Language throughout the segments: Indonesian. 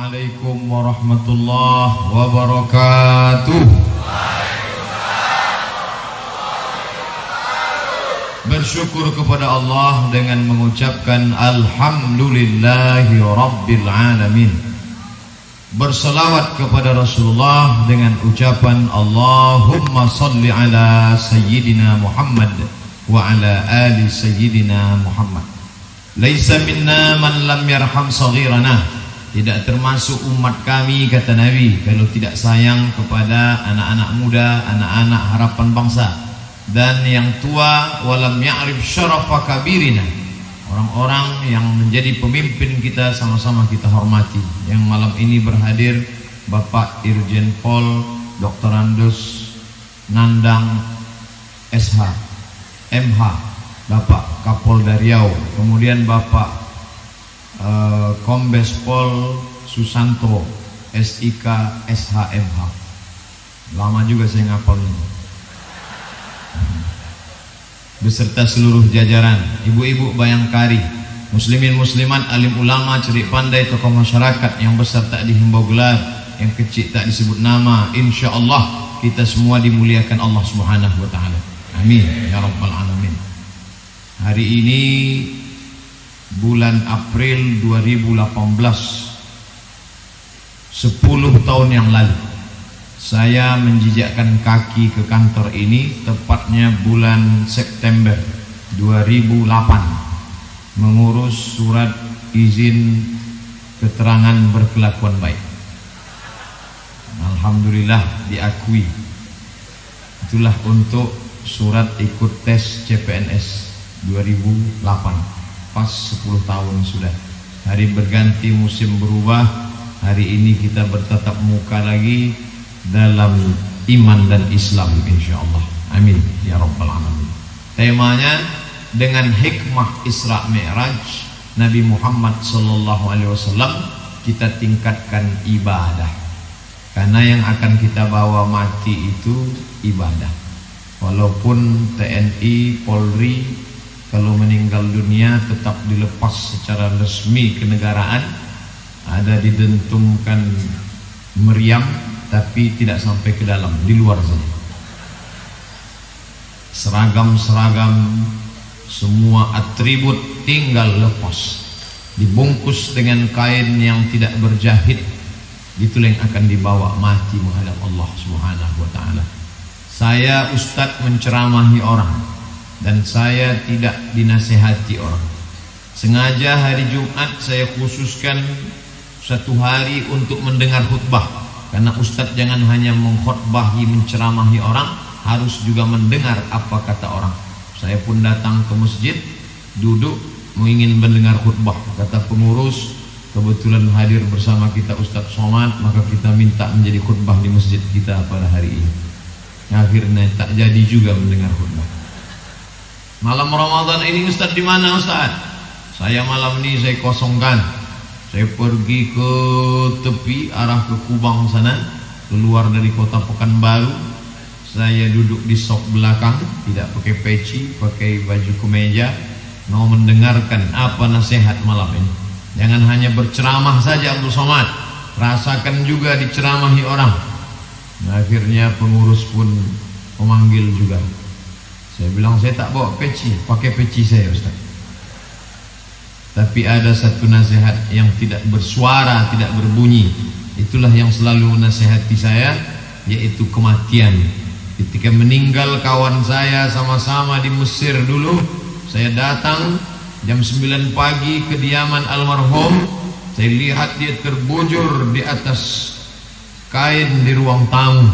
Assalamualaikum warahmatullahi wabarakatuh. Bersyukur kepada Allah dengan mengucapkan Alhamdulillahi Rabbil Alamin. Berselawat kepada Rasulullah dengan ucapan Allahumma salli ala Sayyidina Muhammad wa ala ali Sayyidina Muhammad. Laisa minna man lam yarham saghirana. Tidak termasuk umat kami, kata Nabi, kalau tidak sayang kepada anak-anak muda, anak-anak harapan bangsa, dan yang tua, walam ya'rif syarafa kabirina. Orang-orang yang menjadi pemimpin kita sama-sama kita hormati. Yang malam ini berhadir Bapak Irjen Pol Dr. Andus Nandang SH MH, Bapak Kapolda Riau, kemudian Bapak Kombes Pol Susanto SIK SHMH. Lama juga saya ngapal ini. Beserta seluruh jajaran, ibu-ibu bayangkari, muslimin muslimat, alim ulama, cerik pandai, tokoh masyarakat, yang besar tak dihimbau gelar, yang kecil tak disebut nama. Insya Allah kita semua dimuliakan Allah Subhanahu wa ta'ala. Amin ya rabbal alamin. Hari ini bulan April 2018, 10 tahun yang lalu saya menjijakkan kaki ke kantor ini, tepatnya bulan September 2008, mengurus surat izin keterangan berkelakuan baik. Alhamdulillah diakui. Itulah untuk surat ikut tes CPNS 2008. Pas 10 tahun sudah. Hari berganti, musim berubah. Hari ini kita bertatap muka lagi dalam iman dan Islam, insyaallah. Amin ya rabbal alamin. Temanya dengan hikmah Isra Mi'raj Nabi Muhammad sallallahu alaihi wasallam, kita tingkatkan ibadah. Karena yang akan kita bawa mati itu ibadah. Walaupun TNI, Polri kalau meninggal dunia tetap dilepas secara resmi kenegaraan, ada didentumkan meriam, tapi tidak sampai ke dalam, di luar saja. Seragam-seragam, semua atribut tinggal lepas, dibungkus dengan kain yang tidak berjahit. Itulah yang akan dibawa mati menghadap Allah Subhanahu wa ta'ala. Saya ustadz menceramahi orang, dan saya tidak dinasehati orang. Sengaja hari Jumat saya khususkan satu hari untuk mendengar khutbah. Karena ustadz jangan hanya mengkhutbahi, menceramahi orang, harus juga mendengar apa kata orang. Saya pun datang ke masjid, duduk ingin mendengar khutbah. Kata pengurus, kebetulan hadir bersama kita Ustadz Somad, maka kita minta menjadi khutbah di masjid kita pada hari ini. Akhirnya tak jadi juga mendengar khutbah. Malam Ramadan ini Ustaz di mana Ustaz? Saya malam ini saya kosongkan. Saya pergi ke tepi arah ke Kubang sana, keluar dari kota Pekanbaru. Saya duduk di sok belakang, tidak pakai peci, pakai baju kemeja, mau mendengarkan apa nasihat malam ini. Jangan hanya berceramah saja Abdul Somad, rasakan juga diceramahi orang. Akhirnya pengurus pun memanggil juga. Saya bilang saya tak bawa peci, pakai peci saya Ustaz. Tapi ada satu nasihat yang tidak bersuara, tidak berbunyi. Itulah yang selalu menasihati saya, yaitu kematian. Ketika meninggal kawan saya sama-sama di Mesir dulu, saya datang jam 9 pagi ke kediaman almarhum. Saya lihat dia terbujur di atas kain di ruang tamu.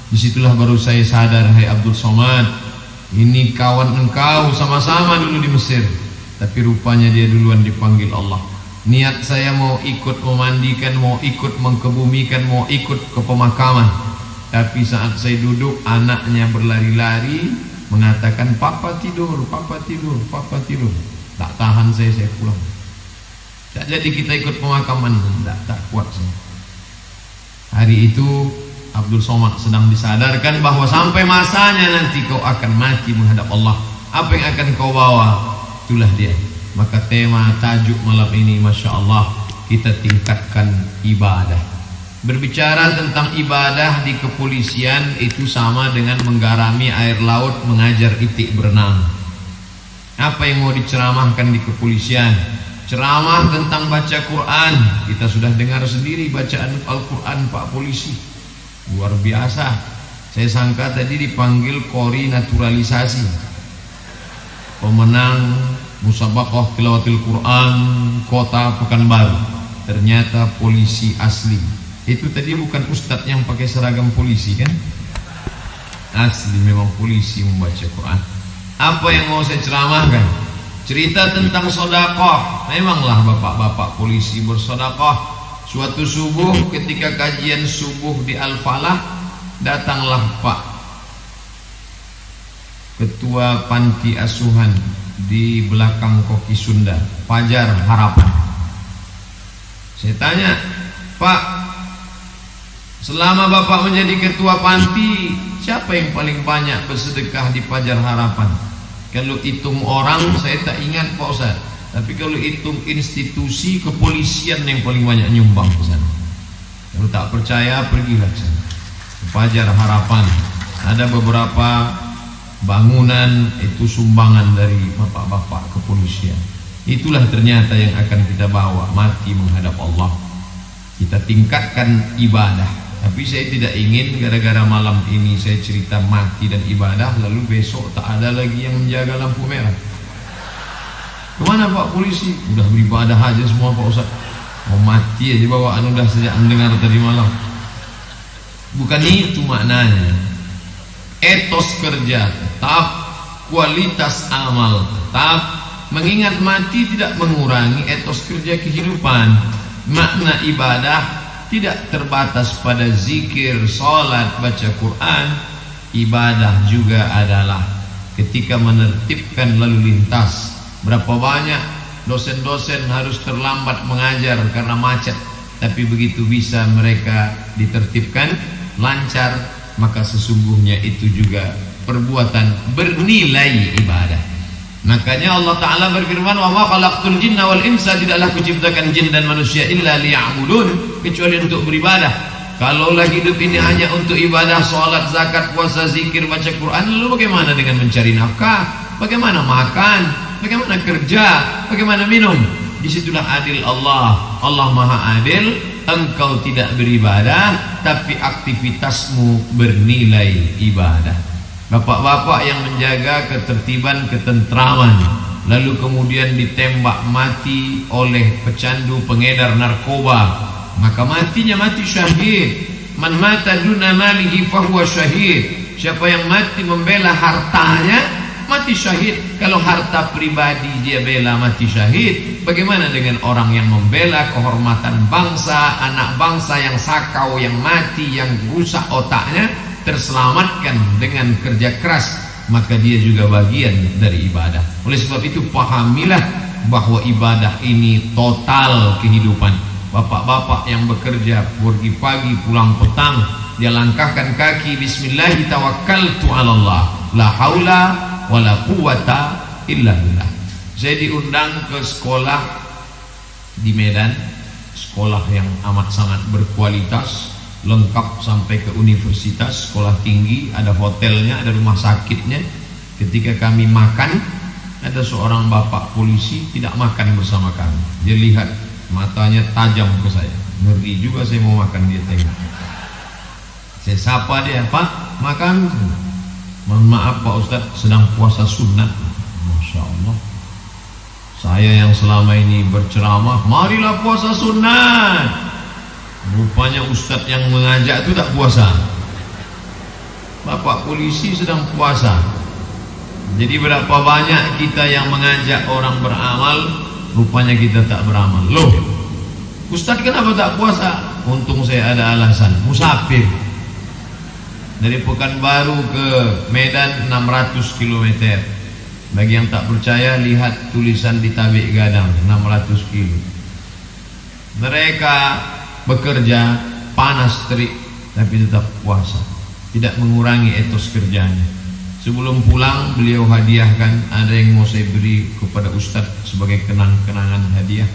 Disitulah baru saya sadar, hai Abdul Somad, ini kawan engkau sama-sama dulu di Mesir, tapi rupanya dia duluan dipanggil Allah. Niat saya mau ikut memandikan, mau ikut mengkebumikan, mau ikut ke pemakaman. Tapi saat saya duduk, anaknya berlari-lari mengatakan, Papa tidur, Papa tidur, Papa tidur. Tak tahan saya pulang. Tak jadi kita ikut pemakaman, tak kuat saya. Hari itu Abdul Somad sedang disadarkan bahwa sampai masanya nanti kau akan mati menghadap Allah. Apa yang akan kau bawa? Itulah dia. Maka tema tajuk malam ini, Masya Allah, kita tingkatkan ibadah. Berbicara tentang ibadah di kepolisian itu sama dengan menggarami air laut mengajar itik berenang. Apa yang mau diceramahkan di kepolisian? Ceramah tentang baca Quran. Kita sudah dengar sendiri bacaan Al-Quran Pak Polisi. Luar biasa. Saya sangka tadi dipanggil kori naturalisasi, pemenang musabaqah tilawatil Quran Kota Pekanbaru. Ternyata polisi asli. Itu tadi bukan ustadz yang pakai seragam polisi kan? Asli memang polisi membaca Quran. Apa yang mau saya ceramahkan? Cerita tentang sedekah. Memanglah bapak-bapak polisi bersedekah. Suatu subuh ketika kajian subuh di Al-Falah, datanglah Pak Ketua Panti Asuhan di belakang Koki Sunda, Fajar Harapan. Saya tanya, Pak, selama Bapak menjadi ketua panti, siapa yang paling banyak bersedekah di Fajar Harapan? Kalau hitung orang saya tak ingat Pak Ustaz, tapi kalau hitung institusi kepolisian yang paling banyak nyumbang ke sana. Kalau tak percaya pergilah ke sana. Fajar Harapan ada beberapa bangunan itu sumbangan dari bapak-bapak kepolisian. Itulah ternyata yang akan kita bawa mati menghadap Allah. Kita tingkatkan ibadah. Tapi saya tidak ingin gara-gara malam ini saya cerita mati dan ibadah, lalu besok tak ada lagi yang menjaga lampu merah. Kemana Pak Polisi? Udah beribadah aja semua Pak Ustaz. Mau mati aja bawaan udah sejak mendengar tadi malam. Bukan itu maknanya. Etos kerja tetap, kualitas amal tetap. Mengingat mati tidak mengurangi etos kerja kehidupan. Makna ibadah tidak terbatas pada zikir, salat, baca Quran. Ibadah juga adalah ketika menertibkan lalu lintas. Berapa banyak dosen-dosen harus terlambat mengajar karena macet, tapi begitu bisa mereka ditertibkan lancar, maka sesungguhnya itu juga perbuatan bernilai ibadah. Makanya Allah Ta'ala berfirman, wa ma khalaqtul jinna wal insa, tidaklah kuciptakan jin dan manusia illa liya'budun, kecuali untuk beribadah. Kalau lagi hidup ini hanya untuk ibadah, salat, zakat, puasa, zikir, baca Quran, lalu bagaimana dengan mencari nafkah? Bagaimana makan? Bagaimana kerja? Bagaimana minum? Disitulah adil Allah. Allah Maha Adil. Engkau tidak beribadah, tapi aktivitasmu bernilai ibadah. Bapak-bapak yang menjaga ketertiban, ketentraman, lalu kemudian ditembak mati oleh pecandu pengedar narkoba, maka matinya mati syahid. Man mata duna malihi fahuwa syahid. Siapa yang mati membela hartanya, mati syahid. Kalau harta pribadi dia bela, mati syahid. Bagaimana dengan orang yang membela kehormatan bangsa, anak bangsa yang sakau, yang mati, yang rusak otaknya, terselamatkan dengan kerja keras, maka dia juga bagian dari ibadah. Oleh sebab itu pahamilah bahwa ibadah ini total kehidupan. Bapak-bapak yang bekerja pergi pagi pulang petang, dia langkahkan kaki, bismillah tawakkaltu 'ala Allah, la haula wala quwata illa billah. Saya diundang ke sekolah di Medan, sekolah yang amat sangat berkualitas, lengkap sampai ke universitas, sekolah tinggi, ada hotelnya, ada rumah sakitnya. Ketika kami makan, ada seorang bapak polisi tidak makan bersama kami. Dia lihat, matanya tajam ke saya, ngeri juga saya mau makan, dia tengok. Saya sapa dia, Pak, makan. Mohon maaf Pak Ustaz, sedang puasa sunat. Masya Allah, saya yang selama ini berceramah, marilah puasa sunat. Rupanya ustadz yang mengajak itu tak puasa. Bapak polisi sedang puasa. Jadi berapa banyak kita yang mengajak orang beramal, rupanya kita tak beramal. Loh, ustadz kenapa tak puasa? Untung saya ada alasan, musafir. Dari Pekanbaru ke Medan 600 km. Bagi yang tak percaya, lihat tulisan di tabik gadang, 600 km. Mereka bekerja panas terik tapi tetap puasa, tidak mengurangi etos kerjanya. Sebelum pulang beliau hadiahkan, ada yang mau saya beri kepada ustadz sebagai kenang-kenangan hadiah,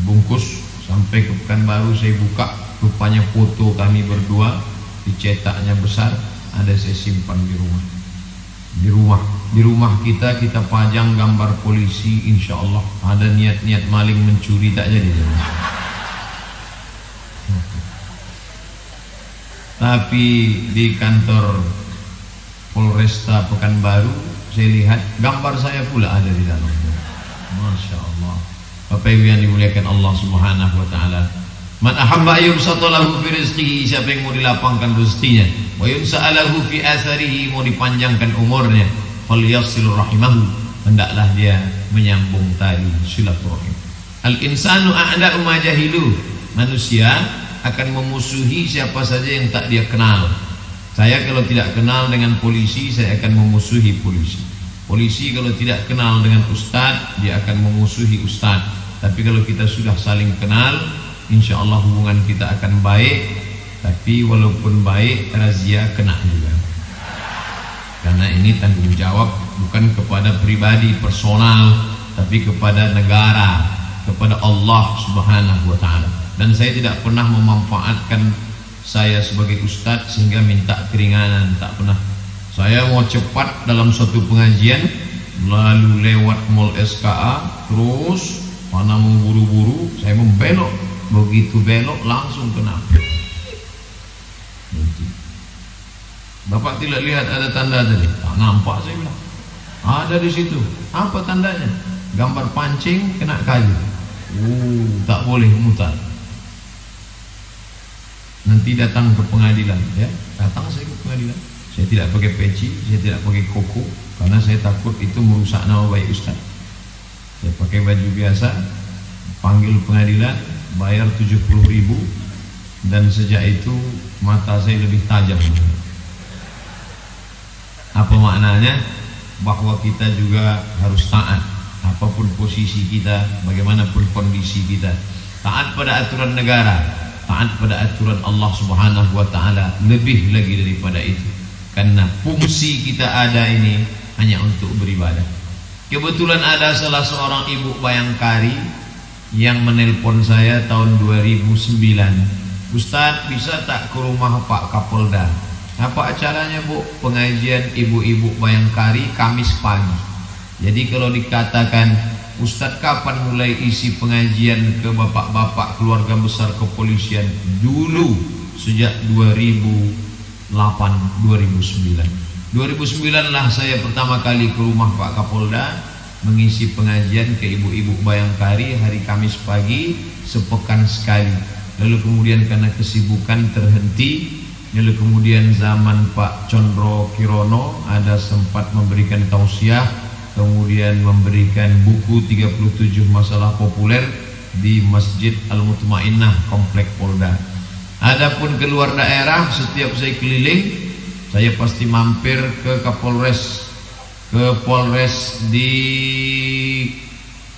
bungkus Sampai ke Pekanbaru saya buka, rupanya foto kami berdua dicetaknya besar, ada saya simpan di rumah. Di rumah kita pajang gambar polisi, insya Allah. Ada niat-niat maling mencuri tak jadi. Tapi di kantor Polresta Pekanbaru saya lihat gambar saya pula ada di dalam. Masya Allah. Bapak Ibu yang dimuliakan Allah Subhanahu Wa Taala. Man ahabba yubsatalahu fi rizqihi, siapa yang mau dilapangkan rezekinya, wa yunsa'alahu fi atharihi, mau dipanjangkan umurnya, falyasil rahimahu, hendaklah dia menyambung tali silaturahim. Al insanu a'da'u ma jahilu, manusia akan memusuhi siapa saja yang tak dia kenal. Saya kalau tidak kenal dengan polisi, saya akan memusuhi polisi. Polisi kalau tidak kenal dengan ustadz, dia akan memusuhi ustadz. Tapi kalau kita sudah saling kenal, insya Allah hubungan kita akan baik. Tapi walaupun baik, razia kena juga. Karena ini tanggung jawab bukan kepada pribadi personal, tapi kepada negara, kepada Allah Subhanahu Wa Taala. Dan saya tidak pernah memanfaatkan saya sebagai ustadz sehingga minta keringanan, tak pernah. Saya mau cepat dalam suatu pengajian, lalu lewat mall SKA, terus mana mau buru-buru, saya membelok. Begitu belok langsung kena. Bapak tidak lihat ada tanda tadi? Tak nampak, saya bilang. Ada di situ. Apa tandanya? Gambar pancing kena kayu. Tak boleh mutar. Nanti datang ke pengadilan, ya. Datang saya ke pengadilan. Saya tidak pakai peci, saya tidak pakai koko, karena saya takut itu merusak nama baik ustaz. Saya pakai baju biasa, panggil pengadilan, bayar 70.000, dan sejak itu mata saya lebih tajam. Apa maknanya? Bahwa kita juga harus taat, apapun posisi kita, bagaimanapun kondisi kita. Taat pada aturan negara, taat pada aturan Allah Subhanahu Wa Taala, lebih lagi daripada itu. Karena fungsi kita ada ini hanya untuk beribadah. Kebetulan ada salah seorang ibu Bayangkari yang menelpon saya tahun 2009. Ustaz, bisa tak ke rumah Pak Kapolda? Apa acaranya Bu? Pengajian ibu-ibu Bayangkari Kamis pagi. Jadi kalau dikatakan, Ustaz kapan mulai isi pengajian ke bapak-bapak keluarga besar kepolisian? Dulu, sejak 2008, 2009 lah saya pertama kali ke rumah Pak Kapolda mengisi pengajian ke ibu-ibu Bayangkari hari Kamis pagi sepekan sekali. Lalu kemudian karena kesibukan terhenti. Lalu kemudian zaman Pak Condro Kirono ada sempat memberikan tausiah, kemudian memberikan buku 37 masalah populer di Masjid Al-Mutmainnah Komplek Polda. Adapun keluar daerah, setiap saya keliling, saya pasti mampir ke Kapolres, ke Polres di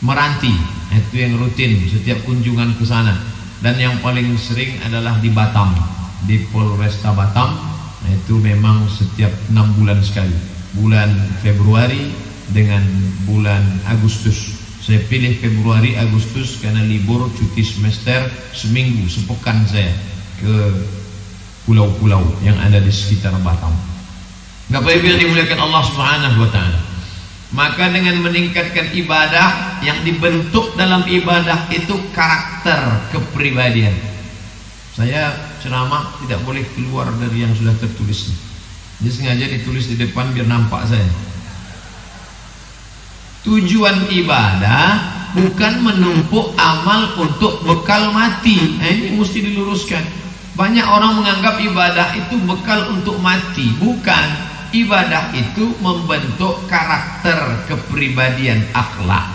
Meranti. Itu yang rutin setiap kunjungan ke sana. Dan yang paling sering adalah di Batam, di Polresta Batam. Nah, itu memang setiap 6 bulan sekali, bulan Februari dengan bulan Agustus. Saya pilih Februari Agustus karena libur cuti semester seminggu, sepekan saya ke pulau-pulau yang ada di sekitar Batam. Bapak Ibu yang dimuliakan Allah Subhanahu Wa Taala, maka dengan meningkatkan ibadah, yang dibentuk dalam ibadah itu karakter kepribadian. Saya ceramah tidak boleh keluar dari yang sudah tertulis. Jadi sengaja ditulis di depan biar nampak saya. Tujuan ibadah bukan menumpuk amal untuk bekal mati. Nah, ini mesti diluruskan. Banyak orang menganggap ibadah itu bekal untuk mati. Bukan. Ibadah itu membentuk karakter kepribadian, akhlak.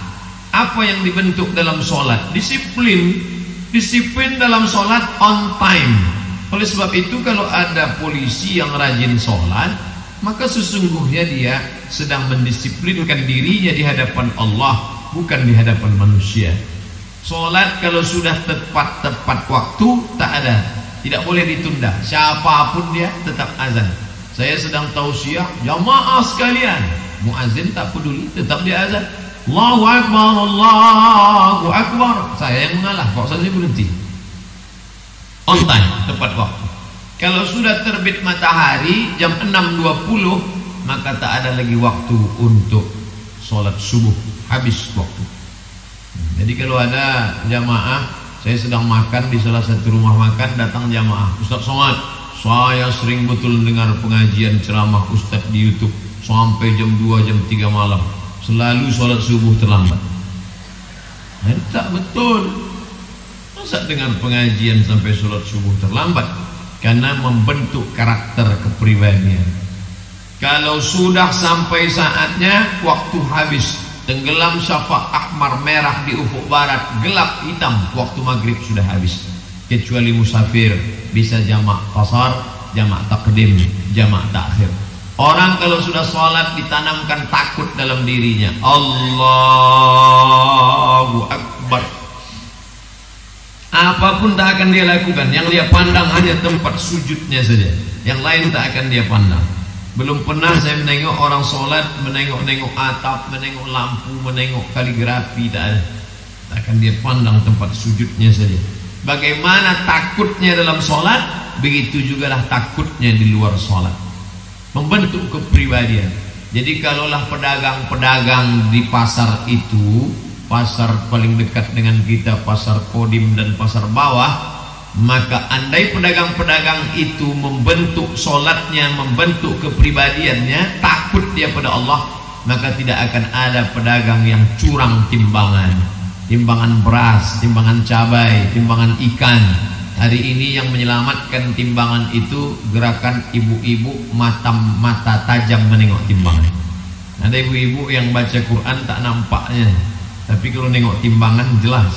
Apa yang dibentuk dalam sholat? Disiplin. Disiplin dalam sholat on time. Oleh sebab itu kalau ada polisi yang rajin sholat, maka sesungguhnya dia sedang mendisiplinkan dirinya di hadapan Allah, bukan di hadapan manusia. Sholat kalau sudah tepat waktu, tak ada, tidak boleh ditunda. Siapapun dia tetap azan. Saya sedang tausiah, jamaah sekalian, muazin tak peduli, tetap dia azan. Allahu Akbar, Allahu Akbar. Saya yang mengalah, kok saya berhenti. On time, tepat waktu. Kalau sudah terbit matahari jam 6.20, maka tak ada lagi waktu untuk sholat subuh, habis waktu. Jadi kalau ada jamaah, saya sedang makan di salah satu rumah makan, datang jamaah, Ustaz Somad, saya sering betul dengar pengajian ceramah Ustaz di YouTube sampai jam 2, jam 3 malam, selalu sholat subuh terlambat. Nah, tak betul. Masa dengar pengajian sampai sholat subuh terlambat? Karena membentuk karakter kepribadian. Kalau sudah sampai saatnya, waktu habis, tenggelam syafaq ahmar merah di ufuk barat, gelap hitam, waktu maghrib sudah habis. Kecuali musafir, bisa jamak qasar, jamak taqdim, jamak takhir. Orang kalau sudah sholat ditanamkan takut dalam dirinya. Allahu Akbar. Apapun tak akan dia lakukan. Yang dia pandang hanya tempat sujudnya saja. Yang lain tak akan dia pandang. Belum pernah saya menengok orang sholat, menengok-nengok atap, menengok lampu, menengok kaligrafi. Tak ada. Tak akan dia pandang tempat sujudnya saja. Bagaimana takutnya dalam sholat, begitu jugalah takutnya di luar sholat. Membentuk kepribadian. Jadi kalaulah pedagang-pedagang di pasar itu, pasar paling dekat dengan kita, pasar Kodim dan pasar bawah, maka andai pedagang-pedagang itu membentuk sholatnya, membentuk kepribadiannya, takut dia pada Allah, maka tidak akan ada pedagang yang curang timbangan. Timbangan beras, timbangan cabai, timbangan ikan. Hari ini yang menyelamatkan timbangan itu gerakan ibu-ibu mata tajam menengok timbangan. Ada ibu-ibu yang baca Quran tak nampaknya, tapi kalau nengok timbangan jelas.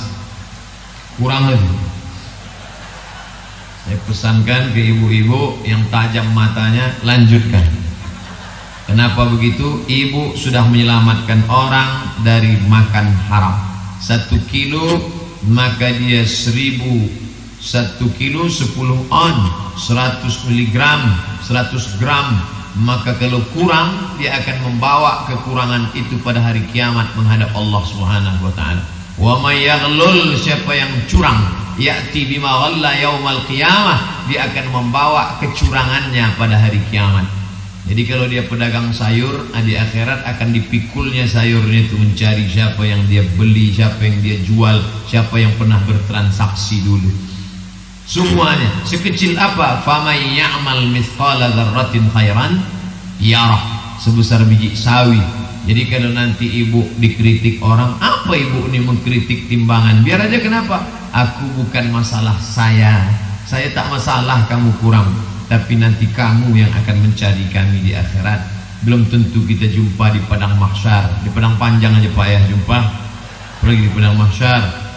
Kurang lagi. Saya pesankan ke ibu-ibu yang tajam matanya, lanjutkan. Kenapa begitu? Ibu sudah menyelamatkan orang dari makan haram. 1 kilo maka dia 1 kilo 10 on, 100 miligram, 100 gram. Maka kalau kurang, dia akan membawa kekurangan itu pada hari kiamat menghadap Allah Subhanahu wa taala. Wa may yaghlul, siapa yang curang, ya'ti bima ghalla yaumal qiyamah, dia akan membawa kecurangannya pada hari kiamat. Jadi kalau dia pedagang sayur, di akhirat akan dipikulnya sayurnya itu, mencari siapa yang dia beli, siapa yang dia jual, siapa yang pernah bertransaksi dulu. Semuanya, sekecil apa, famay ya'mal mithqala dzarratin khairan yarah, sebesar biji sawi. Jadi kalau nanti ibu dikritik orang, apa ibu ini mengkritik timbangan? Biar aja, kenapa? Aku bukan masalah saya tak masalah kamu kurang, tapi nanti kamu yang akan mencari kami di akhirat. Belum tentu kita jumpa di padang mahsyar. Di padang panjang aja Pak ya jumpa, apalagi di padang mahsyar.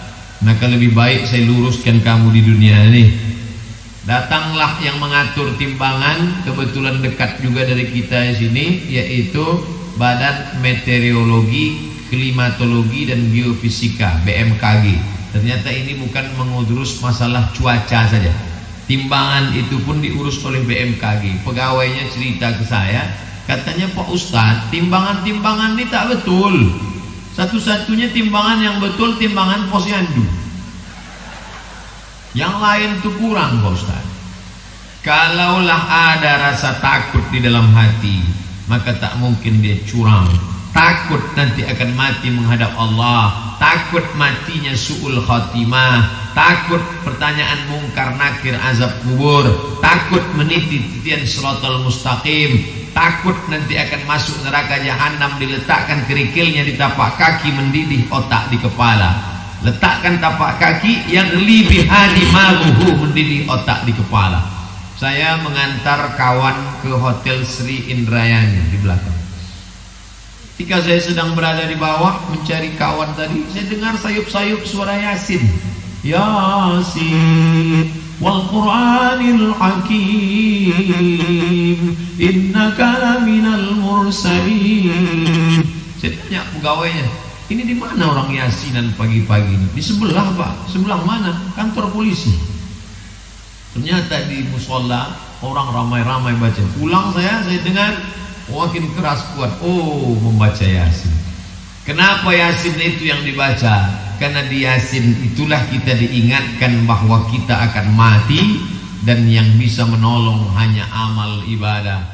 Maka lebih baik saya luruskan kamu di dunia ini. Datanglah yang mengatur timbangan, kebetulan dekat juga dari kita di sini, yaitu Badan Meteorologi, Klimatologi dan Geofisika (BMKG). Ternyata ini bukan mengurus masalah cuaca saja. Timbangan itu pun diurus oleh BMKG. Pegawainya cerita ke saya, katanya Pak Ustadz, timbangan-timbangan ini tak betul. Satu-satunya timbangan yang betul timbangan posyandu. Yang lain itu kurang Pak Ustadz. Kalaulah ada rasa takut di dalam hati, maka tak mungkin dia curang. Takut nanti akan mati menghadap Allah, takut matinya su'ul khatimah, takut pertanyaan mungkar nakir azab kubur, takut meniti titian siratal mustaqim, takut nanti akan masuk neraka jahanam, diletakkan kerikilnya di tapak kaki, mendidih otak di kepala. Letakkan tapak kaki yang lebih hadi maluhu, mendidih otak di kepala. Saya mengantar kawan ke Hotel Sri Indrayani di belakang. Ketika saya sedang berada di bawah mencari kawan tadi, saya dengar sayup-sayup suara Yasin. Yasin wal Qur'anil Hakim innaka laminal mursalin. Saya tanya pegawainya, ini di mana orang Yasinan pagi-pagi ini? Di sebelah Pak. Sebelah mana? Kantor polisi. Ternyata di musola orang ramai-ramai baca. Pulang saya dengar makin keras kuat. Oh, membaca Yasin. Kenapa Yasin itu yang dibaca? Karena di Yasin itulah kita diingatkan bahwa kita akan mati, dan yang bisa menolong hanya amal ibadah.